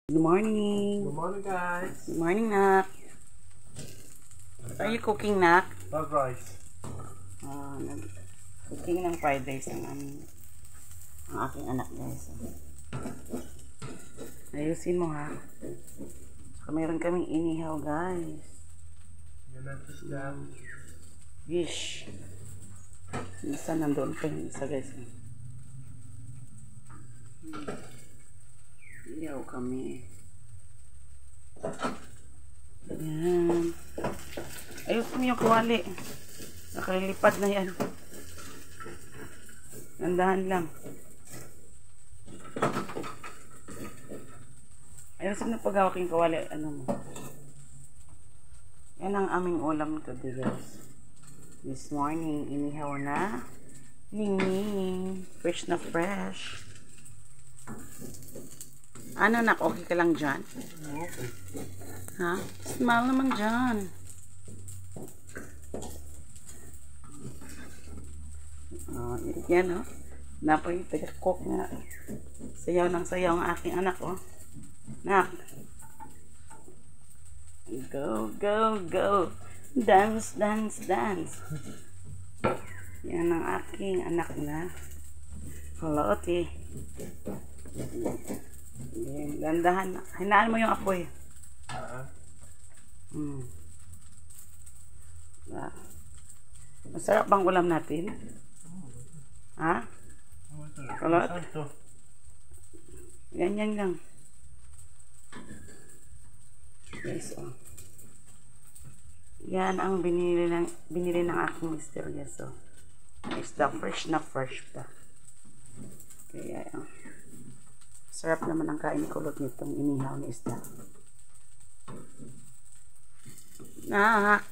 Good morning. Good morning, guys. Good morning, Nak. What are you cooking, Nak? Love rice. Cooking ng fried rice ang aking anak, guys. Ayusin mo, ha? So, mayroon kaming inihaw, guys. Yan ang isda. Fish. Isa nandoon pa yung isa, guys. Inihaw kami. Ayan. Ayusin mo yung kuwali. Nakalilipad na yan. Nandahan lang. Ayusin na paghawak yung kawali. Ano mo? Yan ang aming ulam today, guys. This morning, inihaw na. Ning-ning. Fresh na fresh. Ano, Nak? Okay ka lang dyan? Okay. Ha? Smile naman dyan. Yan, oh. Napay, taga-cook nga. Sayaw ng sayaw ang aking anak, oh. Nak. Go, go, go. Dance, dance, dance. Yan ang aking anak na. Kaloti. Dandahan. Hinaan mo yung apoy. Masarap bang ulam natin? Ha? Kalot? Ganyan lang. Yes, oh. Yan ang binili ng aking mister, guys, oh. Isda, fresh na fresh pa. Kaya, oh. Sarap naman ang kain kulot nitong inihaw na isda. Nak!